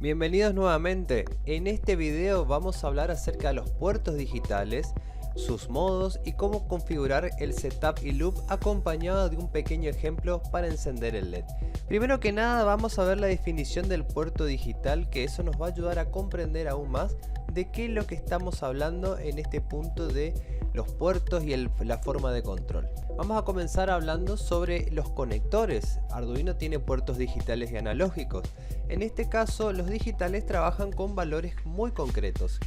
Bienvenidos nuevamente. En este video vamos a hablar acerca de los puertos digitales, sus modos y cómo configurar el setup y loop acompañado de un pequeño ejemplo para encender el LED. Primero que nada vamos a ver la definición del puerto digital, que eso nos va a ayudar a comprender aún más de qué es lo que estamos hablando en este punto de los puertos y la forma de control. Vamos a comenzar hablando sobre los conectores. Arduino tiene puertos digitales y analógicos. En este caso los digitales trabajan con valores muy concretos,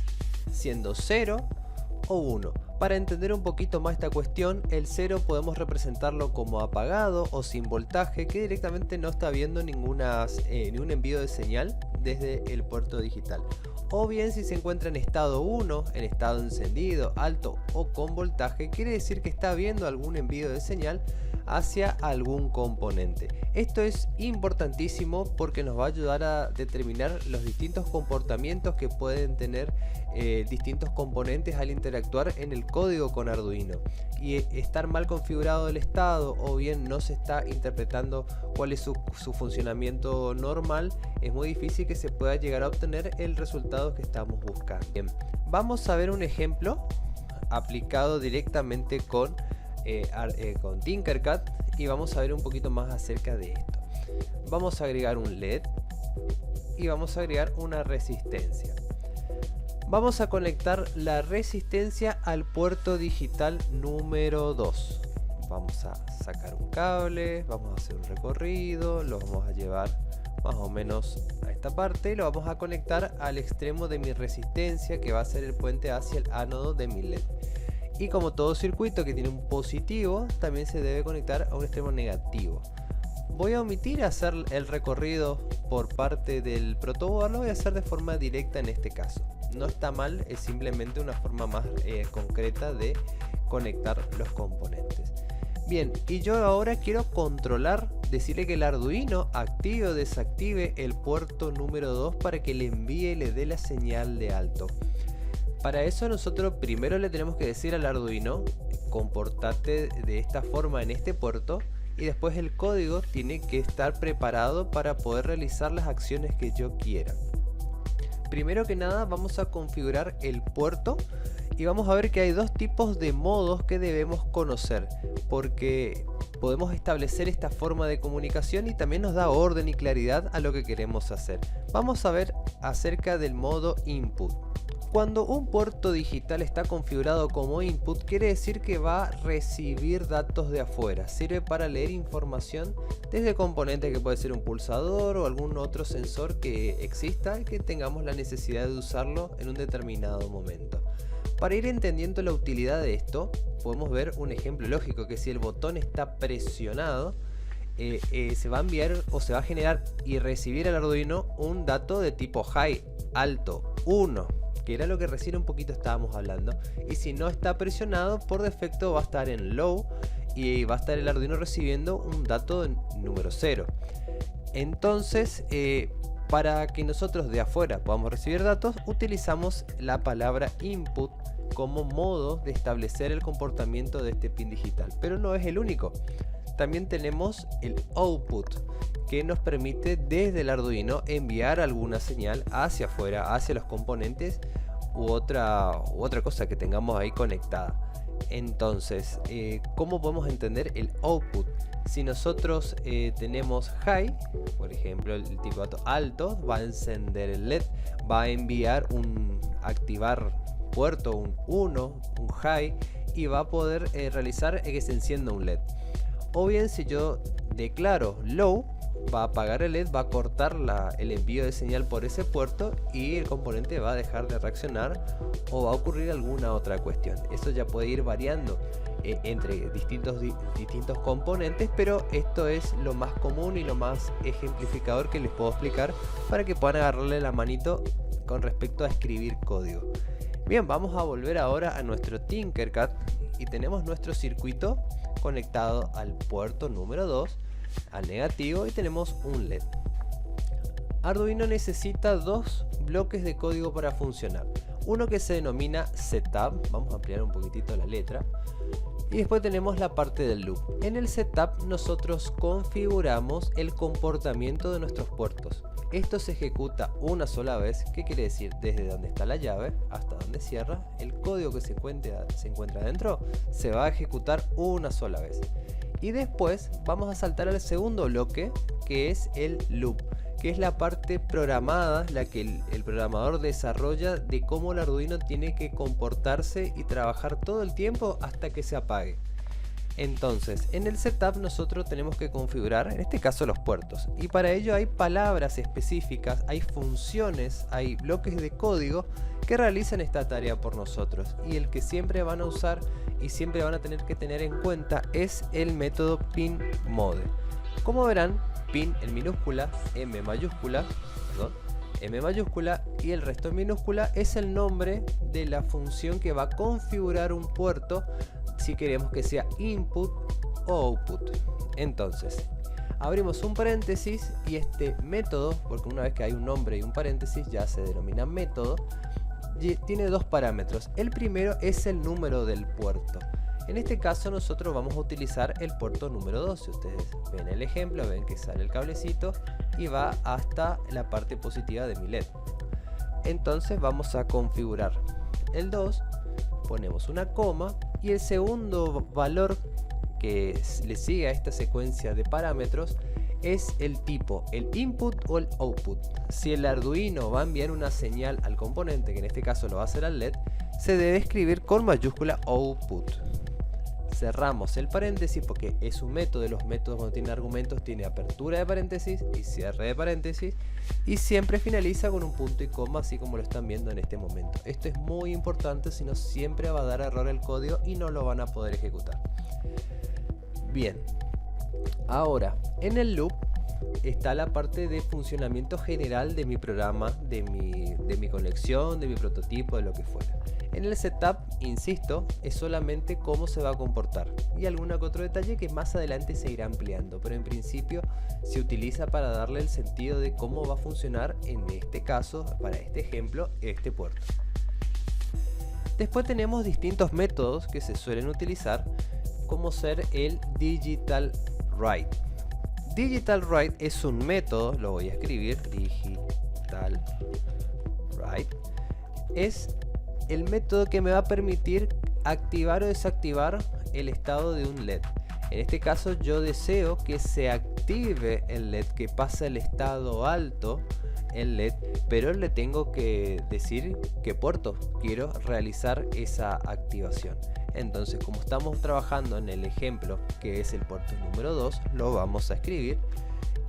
siendo 0 o 1. Para entender un poquito más esta cuestión, el 0 podemos representarlo como apagado o sin voltaje, que directamente no está viendo ningún envío de señal desde el puerto digital. O bien si se encuentra en estado 1, en estado encendido, alto o con voltaje, quiere decir que está viendo algún envío de señal hacia algún componente. Esto es importantísimo porque nos va a ayudar a determinar los distintos comportamientos que pueden tener distintos componentes al interactuar en el código con Arduino. Y estar mal configurado el estado o bien no se está interpretando cuál es su funcionamiento normal, es muy difícil que se pueda llegar a obtener el resultado que estamos buscando. Bien, vamos a ver un ejemplo aplicado directamente con Tinkercad y vamos a ver un poquito más acerca de esto. Vamos a agregar un LED y vamos a agregar una resistencia. Vamos a conectar la resistencia al puerto digital número 2. Vamos a sacar un cable, vamos a hacer un recorrido, lo vamos a llevar más o menos a esta parte y lo vamos a conectar al extremo de mi resistencia, que va a ser el puente hacia el ánodo de mi LED. Y como todo circuito que tiene un positivo, también se debe conectar a un extremo negativo. Voy a omitir hacer el recorrido por parte del protoboard, lo voy a hacer de forma directa en este caso. No está mal, es simplemente una forma más concreta de conectar los componentes. Bien, y yo ahora quiero controlar, decirle que el Arduino active o desactive el puerto número 2 para que le envíe y le dé la señal de alto. Para eso nosotros primero le tenemos que decir al Arduino: comportate de esta forma en este puerto, y después el código tiene que estar preparado para poder realizar las acciones que yo quiera. Primero que nada vamos a configurar el puerto y vamos a ver que hay dos tipos de modos que debemos conocer, porque podemos establecer esta forma de comunicación y también nos da orden y claridad a lo que queremos hacer. Vamos a ver acerca del modo input. Cuando un puerto digital está configurado como input, quiere decir que va a recibir datos de afuera. Sirve para leer información desde componentes que puede ser un pulsador o algún otro sensor que exista y que tengamos la necesidad de usarlo en un determinado momento. Para ir entendiendo la utilidad de esto, podemos ver un ejemplo lógico, que si el botón está presionado, se va a enviar o se va a generar y recibir al Arduino un dato de tipo high, alto, 1. Que era lo que recién un poquito estábamos hablando, y si no está presionado, por defecto va a estar en low y va a estar el Arduino recibiendo un dato número 0. Entonces para que nosotros de afuera podamos recibir datos, utilizamos la palabra input como modo de establecer el comportamiento de este pin digital, pero no es el único. También tenemos el output, que nos permite desde el Arduino enviar alguna señal hacia afuera, hacia los componentes u otra cosa que tengamos ahí conectada. Entonces, ¿cómo podemos entender el output? Si nosotros tenemos high, por ejemplo el tipo alto, va a encender el LED, va a enviar activar puerto, un 1, un high, y va a poder realizar que se encienda un LED. O bien si yo declaro low, va a apagar el LED, va a cortar el envío de señal por ese puerto y el componente va a dejar de reaccionar o va a ocurrir alguna otra cuestión. Eso ya puede ir variando entre distintos componentes, pero esto es lo más común y lo más ejemplificador que les puedo explicar para que puedan agarrarle la manito con respecto a escribir código. Bien, vamos a volver ahora a nuestro Tinkercad y tenemos nuestro circuito conectado al puerto número 2, al negativo, y tenemos un LED. Arduino necesita dos bloques de código para funcionar. Uno que se denomina setup, vamos a ampliar un poquitito la letra, y después tenemos la parte del loop. En el setup nosotros configuramos el comportamiento de nuestros puertos. Esto se ejecuta una sola vez. ¿Qué quiere decir? Desde donde está la llave hasta donde cierra, el código que se encuentra dentro se va a ejecutar una sola vez. Y después vamos a saltar al segundo bloque, que es el loop, que es la parte programada, la que el programador desarrolla de cómo el Arduino tiene que comportarse y trabajar todo el tiempo hasta que se apague. Entonces, en el setup nosotros tenemos que configurar, en este caso, los puertos. Y para ello hay palabras específicas, hay funciones, hay bloques de código que realizan esta tarea por nosotros. Y el que siempre van a usar y siempre van a tener que tener en cuenta es el método pinMode. Como verán, pin en minúscula, M mayúscula y el resto en minúscula es el nombre de la función que va a configurar un puerto si queremos que sea input o output. Entonces, abrimos un paréntesis y este método, porque una vez que hay un nombre y un paréntesis ya se denomina método, tiene dos parámetros. El primero es el número del puerto. En este caso nosotros vamos a utilizar el puerto número 2. Si ustedes ven el ejemplo, ven que sale el cablecito y va hasta la parte positiva de mi LED. Entonces vamos a configurar el 2, ponemos una coma y el segundo valor que le sigue a esta secuencia de parámetros es el tipo, el input o el output. Si el Arduino va a enviar una señal al componente, que en este caso lo va a hacer al LED, se debe escribir con mayúscula output. Cerramos el paréntesis porque es un método. De los métodos, cuando tiene argumentos, tiene apertura de paréntesis y cierre de paréntesis, y siempre finaliza con un punto y coma, así como lo están viendo en este momento. Esto es muy importante, si no siempre va a dar error el código y no lo van a poder ejecutar. Bien, ahora en el loop está la parte de funcionamiento general de mi programa, de mi conexión, de mi prototipo, de lo que fuera. En el setup, insisto, es solamente cómo se va a comportar y algún que otro detalle que más adelante se irá ampliando, pero en principio se utiliza para darle el sentido de cómo va a funcionar, en este caso, para este ejemplo, este puerto. Después tenemos distintos métodos que se suelen utilizar, como ser el digital write. Digital write es un método, lo voy a escribir, digital write, es el método que me va a permitir activar o desactivar el estado de un LED. En este caso yo deseo que se active el LED, que pase el estado alto el LED, pero le tengo que decir qué puerto quiero realizar esa activación. Entonces, como estamos trabajando en el ejemplo que es el puerto número 2, lo vamos a escribir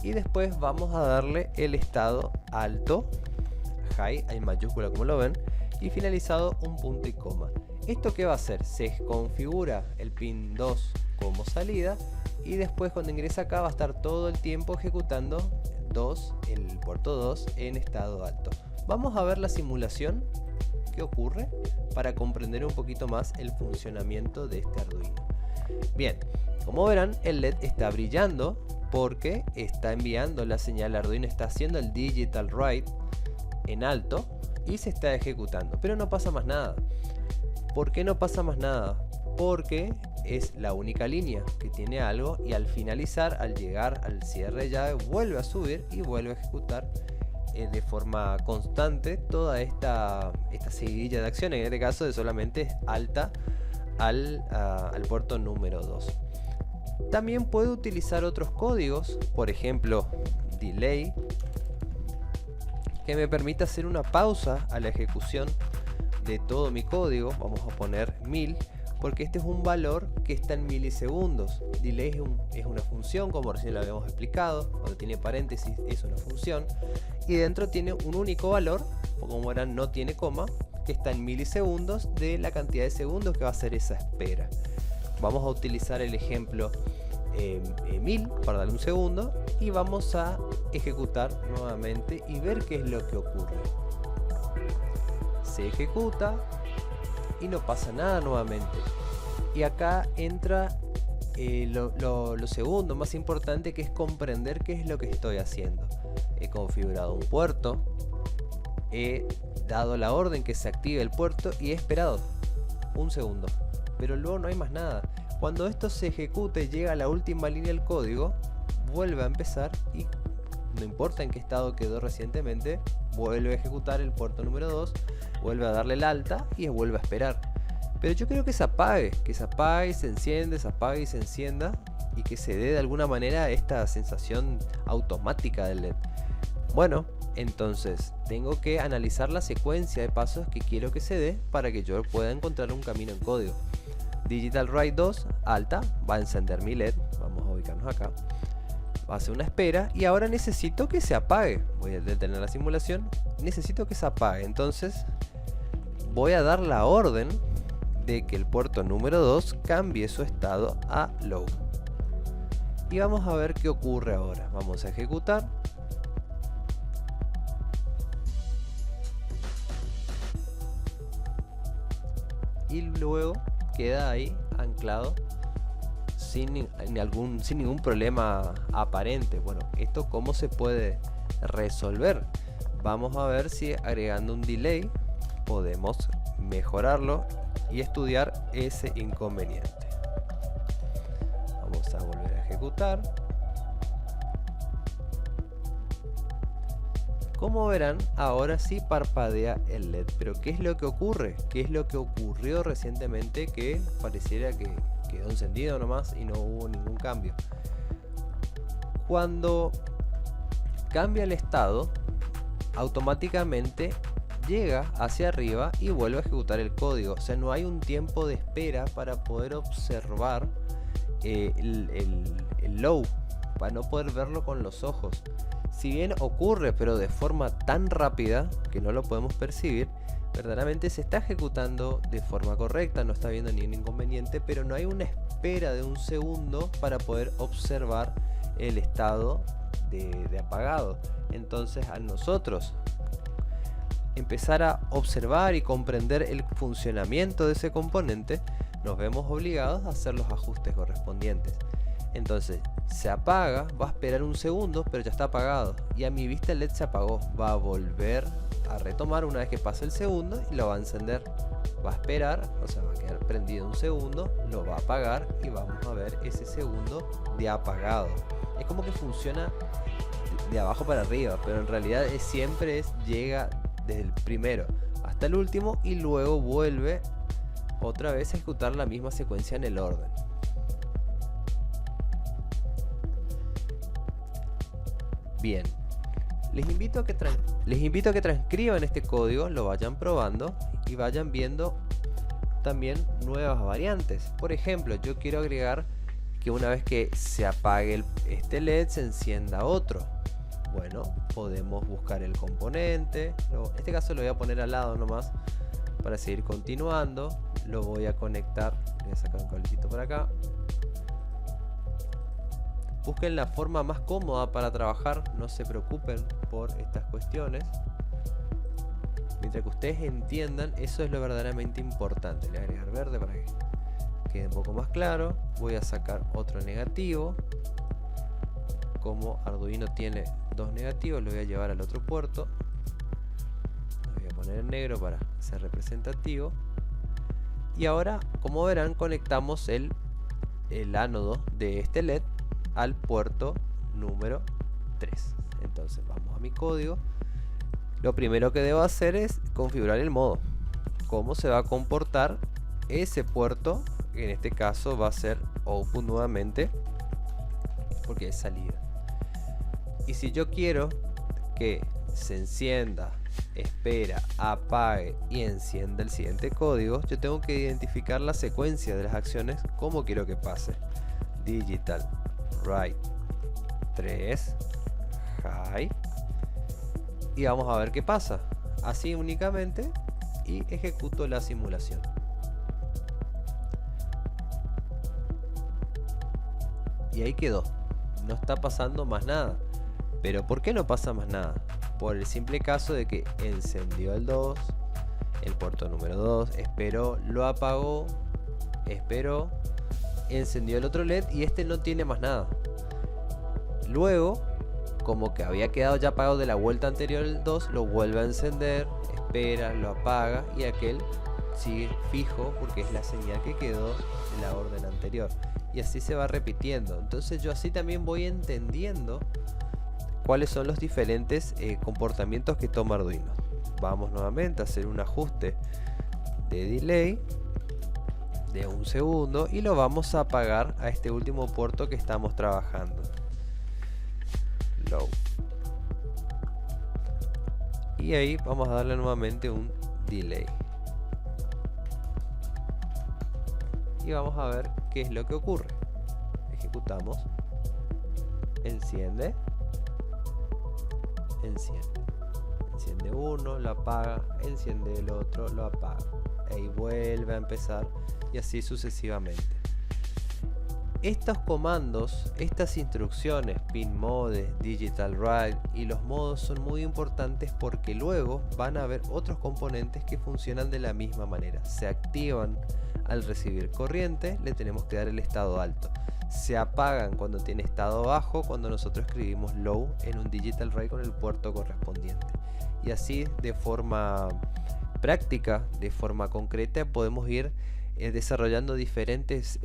y después vamos a darle el estado alto, high en mayúscula como lo ven, y finalizado un punto y coma. ¿Esto qué va a hacer? Se configura el pin 2 como salida y después cuando ingresa acá va a estar todo el tiempo ejecutando el puerto 2 en estado alto. Vamos a ver la simulación que ocurre para comprender un poquito más el funcionamiento de este Arduino. Bien, como verán, el LED está brillando porque está enviando la señal. Arduino está haciendo el digital write en alto y se está ejecutando, pero no pasa más nada. ¿Por qué no pasa más nada? Porque es la única línea que tiene algo y al finalizar, al llegar al cierre de llave, vuelve a subir y vuelve a ejecutar de forma constante toda esta seguidilla de acciones, en este caso de solamente alta al puerto número 2. También puedo utilizar otros códigos, por ejemplo delay, que me permite hacer una pausa a la ejecución de todo mi código. Vamos a poner 1000 porque este es un valor que está en milisegundos. Delay es una función, como recién lo habíamos explicado. Cuando tiene paréntesis es una función y dentro tiene un único valor, como verán no tiene coma, que está en milisegundos de la cantidad de segundos que va a ser esa espera. Vamos a utilizar el ejemplo 1000 para darle un segundo y vamos a ejecutar nuevamente y ver qué es lo que ocurre. Se ejecuta y no pasa nada nuevamente, y acá entra lo segundo más importante, que es comprender qué es lo que estoy haciendo. He configurado un puerto, he dado la orden que se active el puerto y he esperado un segundo, pero luego no hay más nada. Cuando esto se ejecute y llega a la última línea del código, vuelve a empezar y no importa en qué estado quedó recientemente, vuelve a ejecutar el puerto número 2, vuelve a darle el alta y vuelve a esperar. Pero yo quiero que se apague y se enciende, se apague y se encienda, y que se dé de alguna manera esta sensación automática del LED. Bueno, entonces tengo que analizar la secuencia de pasos que quiero que se dé para que yo pueda encontrar un camino en código. Digital Write 2, alta, va a encender mi LED, vamos a ubicarnos acá, va a hacer una espera y ahora necesito que se apague. Voy a detener la simulación, necesito que se apague, entonces voy a dar la orden de que el puerto número 2 cambie su estado a low. Y vamos a ver qué ocurre ahora. Vamos a ejecutar. Y luego queda ahí anclado sin ningún problema aparente. Bueno, ¿esto cómo se puede resolver? Vamos a ver si agregando un delay podemos mejorarlo y estudiar ese inconveniente. Vamos a volver a ejecutar. Como verán, ahora sí parpadea el LED. Pero ¿qué es lo que ocurre? ¿Qué es lo que ocurrió recientemente que pareciera que quedó encendido nomás y no hubo ningún cambio? Cuando cambia el estado, automáticamente llega hacia arriba y vuelve a ejecutar el código. O sea, no hay un tiempo de espera para poder observar el low, para no poder verlo con los ojos. Si bien ocurre, pero de forma tan rápida que no lo podemos percibir, verdaderamente se está ejecutando de forma correcta, no está habiendo ningún inconveniente, pero no hay una espera de un segundo para poder observar el estado de apagado. Entonces, a nosotros empezar a observar y comprender el funcionamiento de ese componente, nos vemos obligados a hacer los ajustes correspondientes. Entonces se apaga, va a esperar un segundo, pero ya está apagado y a mi vista el LED se apagó. Va a volver a retomar una vez que pase el segundo y lo va a encender. Va a esperar, o sea, va a quedar prendido un segundo, lo va a apagar y vamos a ver ese segundo de apagado. Es como que funciona de abajo para arriba, pero en realidad siempre llega desde el primero hasta el último y luego vuelve otra vez a ejecutar la misma secuencia en el orden. Bien, les invito a que transcriban este código, lo vayan probando y vayan viendo también nuevas variantes. Por ejemplo, yo quiero agregar que una vez que se apague este LED se encienda otro. Bueno, podemos buscar el componente, en este caso lo voy a poner al lado nomás para seguir continuando. Lo voy a conectar, voy a sacar un cablecito por acá. Busquen la forma más cómoda para trabajar, no se preocupen por estas cuestiones. Mientras que ustedes entiendan, eso es lo verdaderamente importante. Le voy a agregar verde para que quede un poco más claro. Voy a sacar otro negativo. Como Arduino tiene dos negativos, lo voy a llevar al otro puerto. Lo voy a poner en negro para ser representativo. Y ahora, como verán, conectamos el ánodo de este LED al puerto número 3. Entonces vamos a mi código. Lo primero que debo hacer es configurar el modo. Cómo se va a comportar ese puerto, que en este caso va a ser output nuevamente, porque es salida. Y si yo quiero que se encienda, espera, apague y encienda el siguiente código, yo tengo que identificar la secuencia de las acciones, como quiero que pase. Digital Write 3 high y vamos a ver qué pasa. Así únicamente, y ejecuto la simulación. Y ahí quedó, no está pasando más nada. Pero ¿por qué no pasa más nada? Por el simple caso de que encendió el 2, el puerto número 2, esperó, lo apagó, esperó, encendió el otro LED y este no tiene más nada. Luego, como que había quedado ya apagado de la vuelta anterior el 2, lo vuelve a encender, espera, lo apaga y aquel sigue fijo porque es la señal que quedó de la orden anterior. Y así se va repitiendo. Entonces yo así también voy entendiendo cuáles son los diferentes comportamientos que toma Arduino. Vamos nuevamente a hacer un ajuste de delay de 1 segundo y lo vamos a apagar a este último puerto que estamos trabajando. Low. Y ahí vamos a darle nuevamente un delay. Y vamos a ver qué es lo que ocurre. Ejecutamos. Enciende. Enciende. Enciende uno, lo apaga. Enciende el otro, lo apaga. Y vuelve a empezar. Y así sucesivamente. Estos comandos, estas instrucciones, pin mode, digital write y los modos son muy importantes porque luego van a haber otros componentes que funcionan de la misma manera. Se activan al recibir corriente, le tenemos que dar el estado alto. Se apagan cuando tiene estado bajo, cuando nosotros escribimos low en un digital write con el puerto correspondiente. Y así de forma práctica, de forma concreta, podemos ir desarrollando diferentes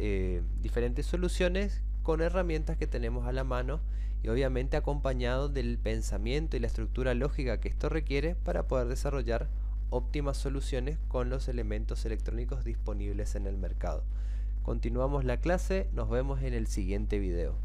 soluciones con herramientas que tenemos a la mano y obviamente acompañado del pensamiento y la estructura lógica que esto requiere para poder desarrollar óptimas soluciones con los elementos electrónicos disponibles en el mercado. Continuamos la clase, nos vemos en el siguiente video.